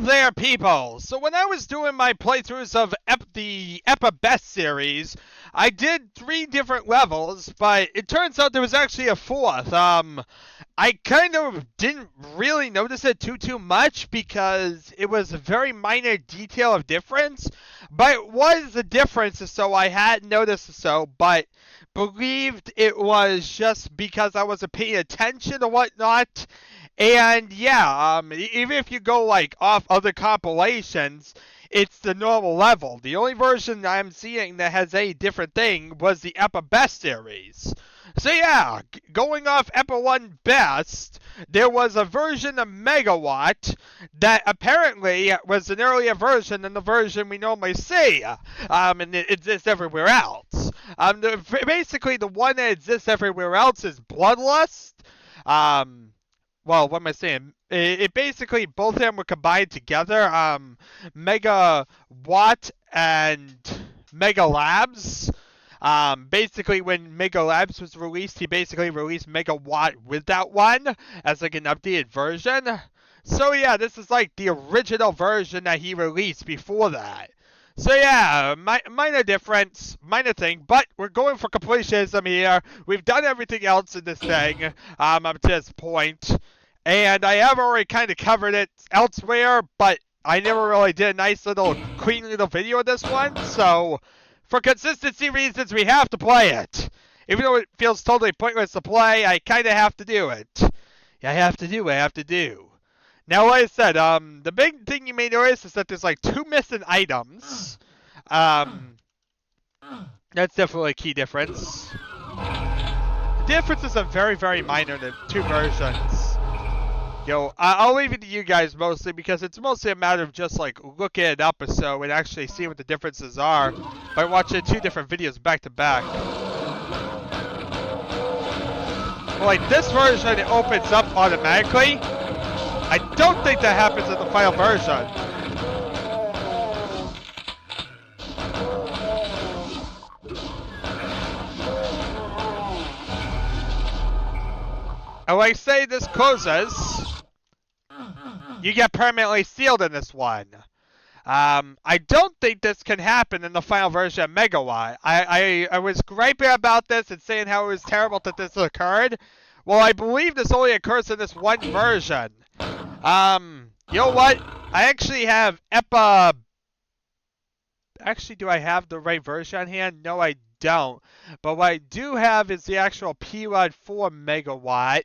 there, people! So when I was doing my playthroughs of the EPIBEST series, I did 3 different levels, but it turns out there was actually a 4th. I kind of didn't really notice it too much because it was a very minor detail of difference, but it was a difference, so I hadn't noticed so, but believed it was just because I wasn't paying attention or whatnot. And yeah, even if you go like off other compilations, it's the normal level. The only version I'm seeing that has a different thing was the EPIBEST series. So yeah, going off EPI1 Best, there was a version of Megawatt that apparently was an earlier version than the version we normally see, and it exists everywhere else. Basically, the one that exists everywhere else is Bloodlust. Well, what am I saying? It basically, both of them were combined together. Megawatt and Megalabs. Basically, when Megalabs was released, he basically released Megawatt with that one as like an updated version. So yeah, this is like the original version that he released before that. So yeah, minor difference, minor thing, but we're going for completionism here. We've done everything else in this thing up to this point, and I have already kind of covered it elsewhere, but I never really did a nice little, clean little video of this one, so for consistency reasons, we have to play it. Even though it feels totally pointless to play, I kind of have to do it. Yeah, I have to do. Now, like I said, the big thing you may notice is that there's like 2 missing items. That's definitely a key difference. The differences are very minor in the 2 versions. Yo, I'll leave it to you guys mostly because it's mostly a matter of just like looking it up or so and actually seeing what the differences are by watching 2 different videos back to back. Well, like this version, it opens up automatically. I don't think that happens in the final version. And like say this closes, you get permanently sealed in this one. I don't think this can happen in the final version of Megawatt. I was griping about this and saying how it was terrible that this occurred. Well, I believe this only occurs in this one version. You know what? I actually have Actually, do I have the right version on hand? No, I don't. But what I do have is the actual PROD 4 Megawatt.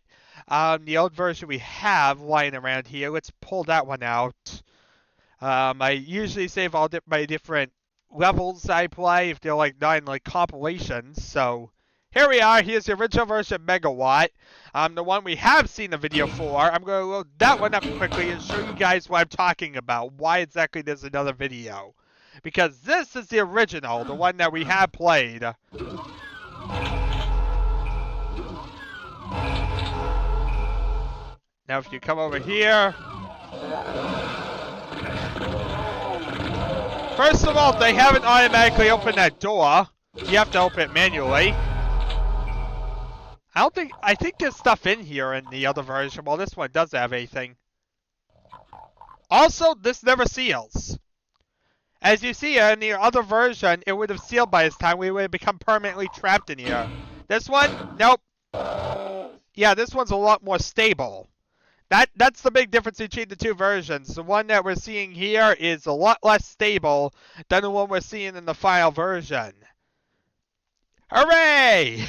The old version we have lying around here. Let's pull that one out. I usually save all my different levels I play if they're like not in like compilations. So here we are. Here's the original version of Megawatt. The one we have seen the video for. I'm going to load that one up quickly and show you guys what I'm talking about. Why exactly there's another video. Because this is the original, the one that we have played. Now if you come over here. First of all, they haven't automatically opened that door. You have to open it manually. I think there's stuff in here in the other version. Well, this one does have anything. Also, this never seals. As you see in the other version, it would have sealed by this time. We would have become permanently trapped in here. This one, nope. Yeah, this one's a lot more stable. That's the big difference between the 2 versions. The one that we're seeing here is a lot less stable than the one we're seeing in the final version. Hooray!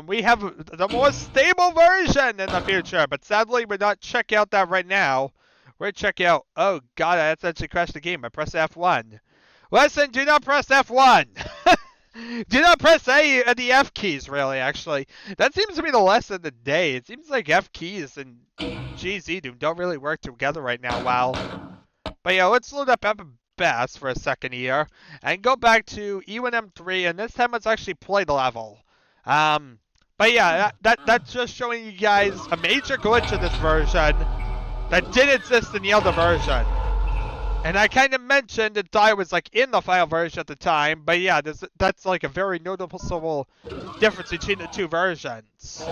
We have the more stable version in the future, but sadly we're not checking out that right now. We're checking out, oh god, that's actually crashed the game. I pressed F1. Listen, do not press F1! Do not press any of the F keys, really, actually. That seems to be the lesson of the day. It seems like F keys and GZ don't really work together right now, wow. But yeah, let's load up EPIBEST for a second here, and go back to E1M3, and this time let's actually play the level. But yeah, that's just showing you guys a major glitch in this version that didn't exist in the other version. And I kind of mentioned that I was like in the final version at the time, but yeah, that's like a very noticeable difference between the 2 versions.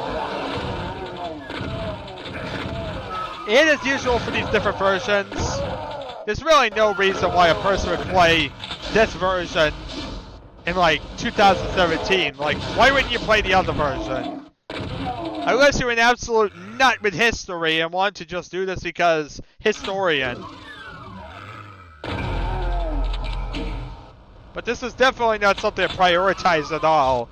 And as usual for these different versions, there's really no reason why a person would play this version in like 2017. Like, why wouldn't you play the other version? Unless you're an absolute nut with history and want to just do this because historian. But this is definitely not something to prioritize at all.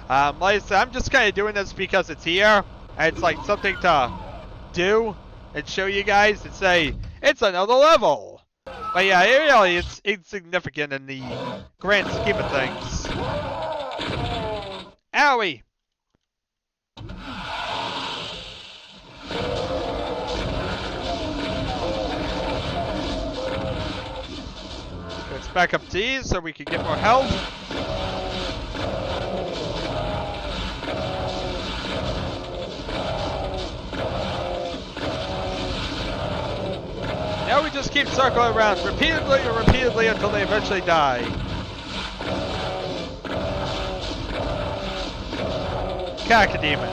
Like I said, I'm just kind of doing this because it's here. And it's like something to do and show you guys and say, it's another level. But yeah, it really it's insignificant in the grand scheme of things. Owie! Let's back up these so we can get more health. Now we just keep circling around repeatedly and repeatedly until they eventually die. Cacodemon.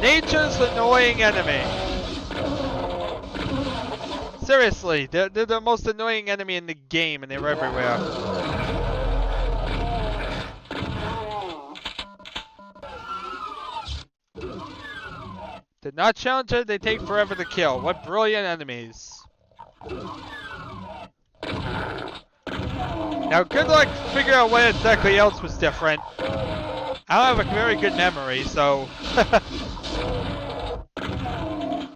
Nature's annoying enemy. Seriously, they're the most annoying enemy in the game and they're everywhere. They're not challenger, they take forever to kill. What brilliant enemies. Now, good luck figuring out what exactly else was different. I don't have a very good memory, so...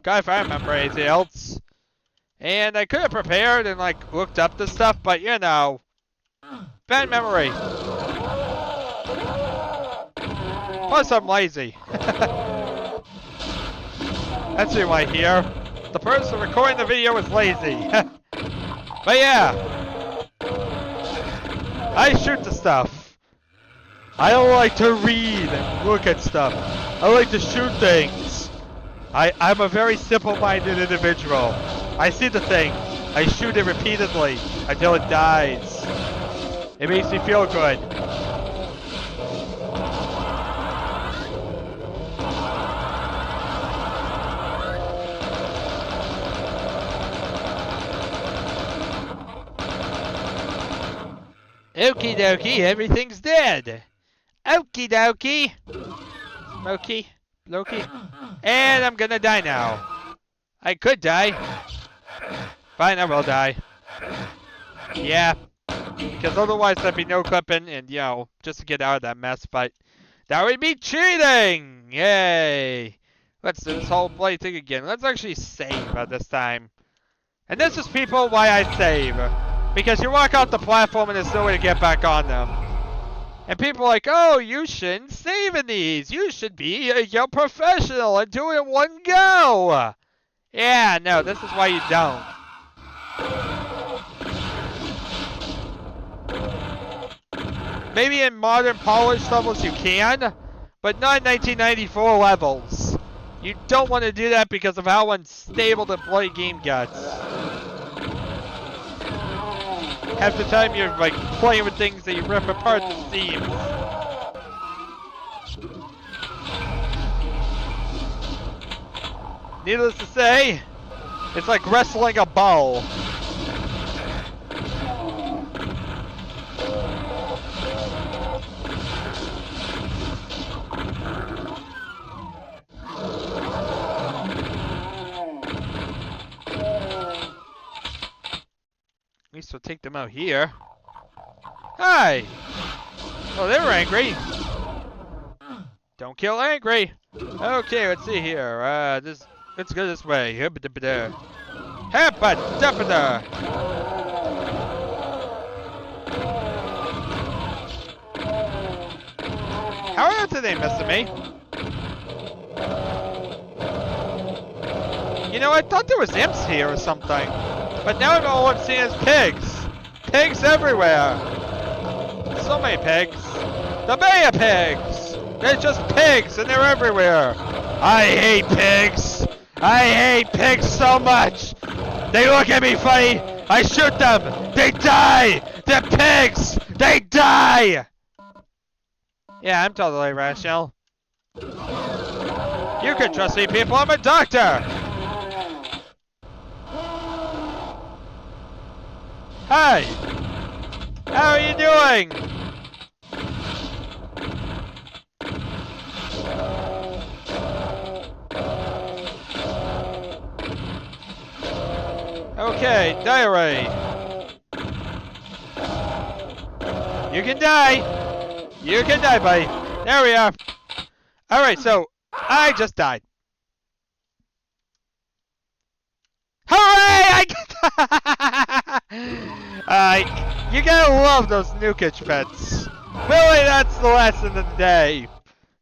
God, if I remember anything else. And I could have prepared and, like, looked up this stuff, but, you know... Bad memory. Plus, I'm lazy. That's who I hear. The person recording the video is lazy. But yeah. I shoot the stuff. I don't like to read and look at stuff. I like to shoot things. I'm a very simple-minded individual. I see the thing. I shoot it repeatedly until it dies. It makes me feel good. Okie dokie, everything's dead. Okie dokie. Smokey, Loki. And I'm gonna die now. I could die. Fine, I will die. Yeah. Because otherwise there'd be no clipping and, you know, just to get out of that mess. But that would be cheating! Yay! Let's do this whole play thing again. Let's actually save at this time. And this is, people, why I save. Because you walk out the platform and there's no way to get back on them. And people are like, oh, you shouldn't save in these. You should be a young professional and do it in one go. Yeah, no, this is why you don't. Maybe in modern polished levels you can, but not 1994 levels. You don't want to do that because of how unstable the play game gets. Half the time you're like playing with things that you rip apart the seams. Needless to say, it's like wrestling a ball. At least we'll take them out here. Hi! Oh, they were angry. Don't kill angry. Okay, let's see here. Let's go this way. How else are they missing me? You know, I thought there was imps here or something. But now all I'm seeing is pigs. Pigs everywhere. So many pigs. The Bay of Pigs. They're just pigs and they're everywhere. I hate pigs. I hate pigs so much. They look at me funny. I shoot them. They die. They're pigs. They die. Yeah, I'm totally rational. You can trust me, people. I'm a doctor. Hey! How are you doing? Okay, diary. You can die. You can die, buddy. There we are. Alright, so I just died. Hooray! You gotta love those nukage pets. Really, that's the lesson of the day.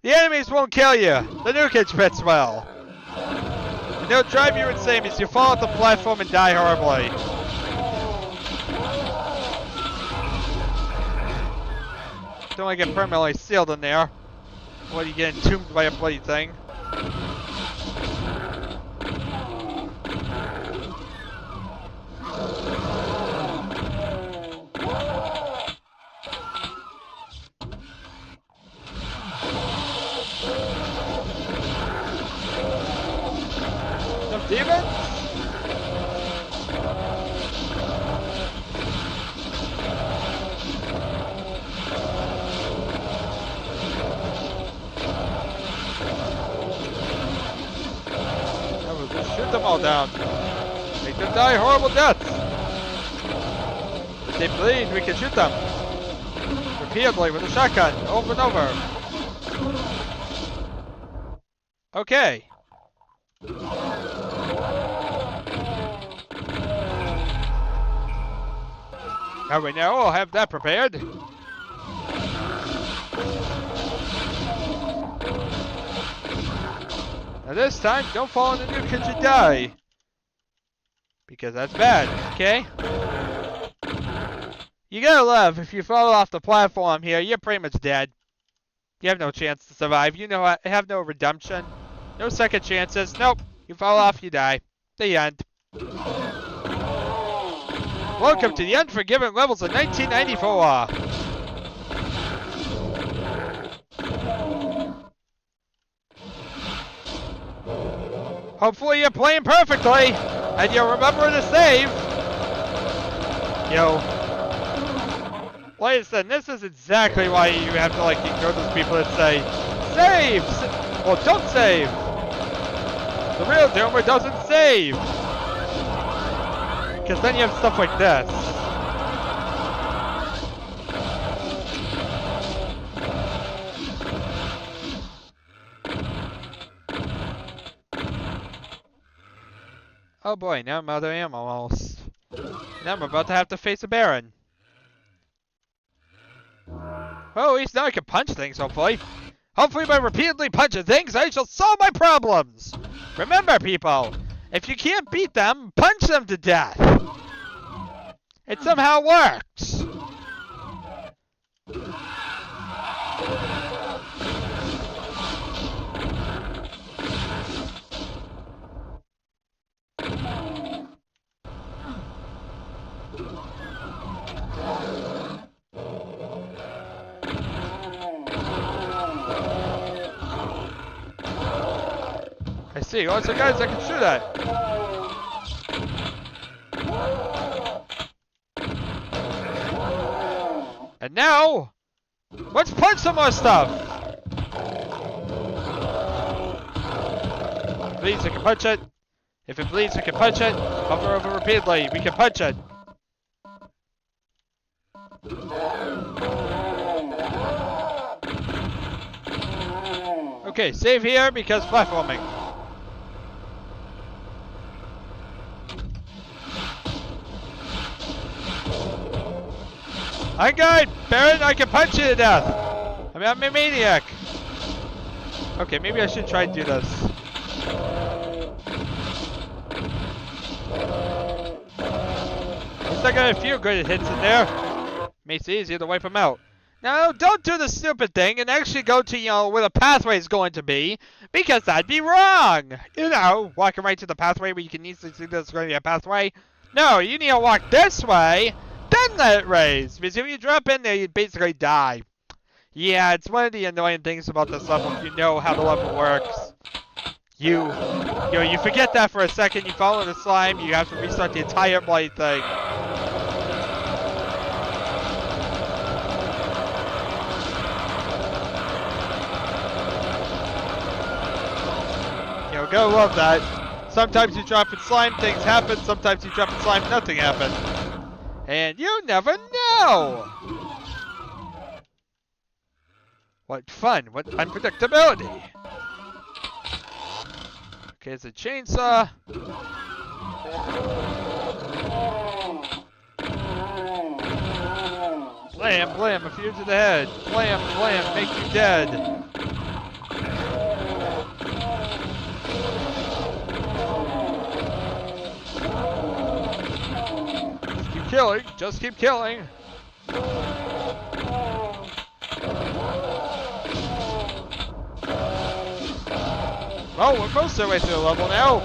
The enemies won't kill you. The nukage pets will. And they'll drive you insane as you fall off the platform and die horribly. Don't want to get permanently sealed in there. What, you get entombed by a bloody thing? Some demons? Shoot them all down. Make them die horrible deaths. If they bleed, we can shoot them. Repeatedly with a shotgun, over and over. Okay. Alright, now I'll have that prepared. Now this time, don't fall in the nuke and die. Because that's bad, okay? You gotta love, if you fall off the platform here, you're pretty much dead. You have no chance to survive. You know, I have no redemption. No second chances. Nope. You fall off, you die. The end. Welcome to the Unforgiven levels of 1994. Hopefully you're playing perfectly, and you'll remember to save. Yo. Listen, this is exactly why you have to, like, ignore those people that say, save! Well, don't save! The real Doomer doesn't save! Because then you have stuff like this. Oh boy, now I'm out of ammo almost. Now I'm about to have to face a Baron. Well, at least now I can punch things, hopefully. Hopefully by repeatedly punching things, I shall solve my problems! Remember, people, if you can't beat them, punch them to death! It somehow works! I see, lots of guys that can shoot at. And now, let's punch some more stuff! If it bleeds, we can punch it. If it bleeds, we can punch it. Hover over repeatedly, we can punch it. Okay, save here because platforming. I'm good! Baron, I can punch you to death! I mean, I'm a maniac! Okay, maybe I should try and do this. Looks like I got a few good hits in there. Makes it easier to wipe them out. Now, don't do the stupid thing and actually go to, you know, where the pathway is going to be, because that'd be wrong! You know, walking right to the pathway where you can easily see there's going to be a pathway. No, you need to walk this way, then let it raise, because if you drop in there, you'd basically die. Yeah, it's one of the annoying things about this level if you know how the level works. You forget that for a second, you fall in the slime, you have to restart the entire bloody thing. Gotta love that. Sometimes you drop in slime, things happen. Sometimes you drop in slime, nothing happens. And you never know! What fun, what unpredictability. Okay, it's a chainsaw. Blam, blam, a few to the head. Blam, blam, make you dead. Just keep killing, just keep killing. Oh, we're most of the way through the level now.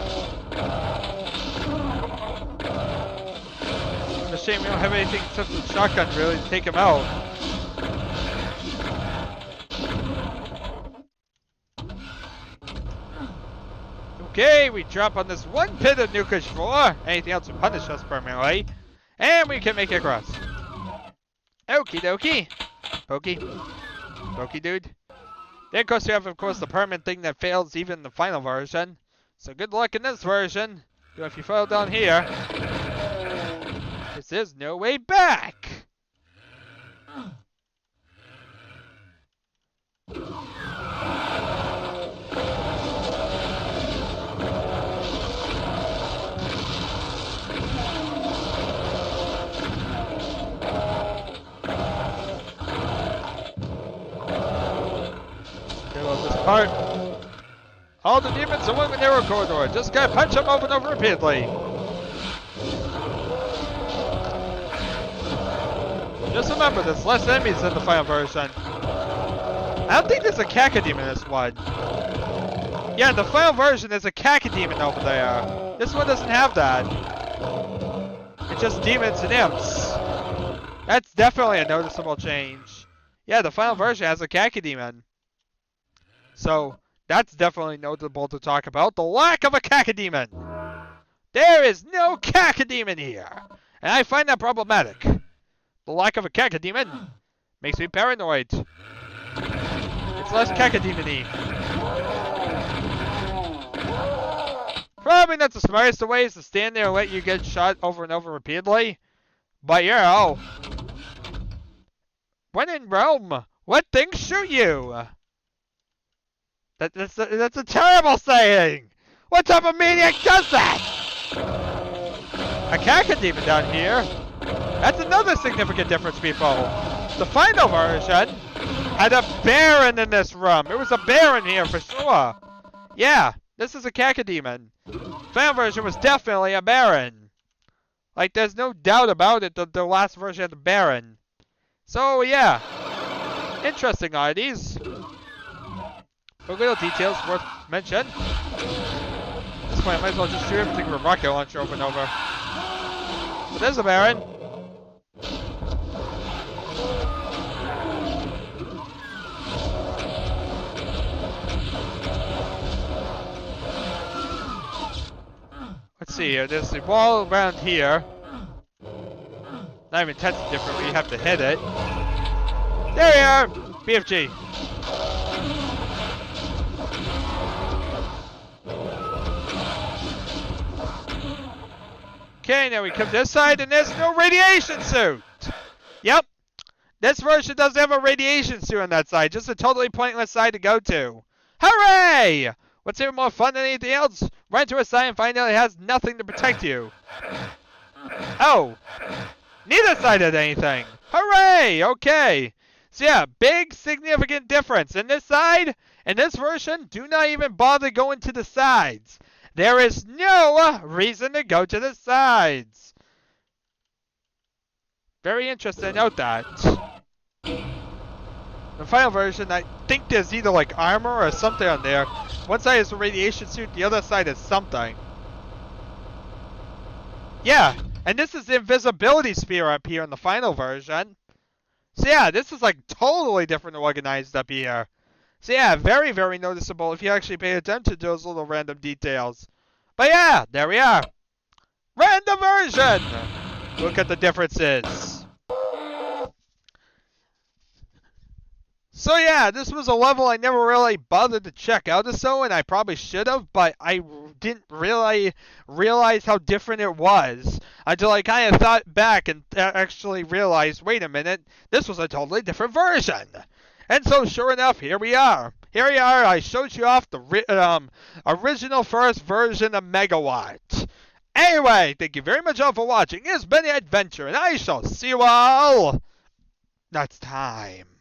It's a shame we don't have anything except the shotgun really to take him out. Okay, we drop on this one pit of nuclear floor. Anything else would punish us permanently. And we can make it across. Okie dokie. Pokey. Pokey dude. Then of course you have the permanent thing that fails even in the final version. So good luck in this version. If you fall down here, there's no way back. Part. All the demons along the narrow corridor. Just gotta punch them over and over repeatedly. Just remember, there's less enemies in the final version. I don't think there's a Cacodemon in this one. Yeah, in the final version, there's a Cacodemon over there. This one doesn't have that. It's just demons and imps. That's definitely a noticeable change. Yeah, the final version has a Cacodemon. So, that's definitely notable to talk about. The lack of a Cacodemon! There is no Cacodemon here! And I find that problematic. The lack of a Cacodemon makes me paranoid. It's less Cacodemon-y. Probably not the smartest of ways to stand there and let you get shot over and over repeatedly. But yeah, oh. When in Rome, let things shoot you! That's a terrible saying! What type of maniac does that? A Cacodemon down here? That's another significant difference, people. The final version had a Baron in this room. It was a Baron here for sure. Yeah, this is a Cacodemon. Final version was definitely a Baron. Like, there's no doubt about it that the last version had a Baron. So, yeah. Interesting oddities. But little details worth mention. At this point, I might as well just shoot everything with a rocket launcher over and over. So there's a Baron. Let's see here. There's the wall around here. Not even tested different, but you have to hit it. There we are! BFG. Okay, now we come to this side, and there's no radiation suit! Yep. This version doesn't have a radiation suit on that side. Just a totally pointless side to go to. Hooray! What's even more fun than anything else? Run to a side and find out it has nothing to protect you. Oh. Neither side had anything. Hooray! Okay. So yeah, big significant difference. In this side, in this version, do not even bother going to the sides. There is no reason to go to the sides. Very interesting to note that. The final version, I think there's either like armor or something on there. One side is a radiation suit, the other side is something. Yeah, and this is the invisibility sphere up here in the final version. So yeah, this is like totally different organized up here. So yeah, very, very noticeable if you actually pay attention to those little random details. But yeah, there we are. Random version! Look at the differences. So yeah, this was a level I never really bothered to check out or so, and I probably should have, but I didn't really realize how different it was until I kind of thought back and actually realized, wait a minute, this was a totally different version. And so sure enough, here we are. Here we are, I showed you off the original first version of Megawatt. Anyway, thank you very much all for watching. It's been an adventure, and I shall see you all next time.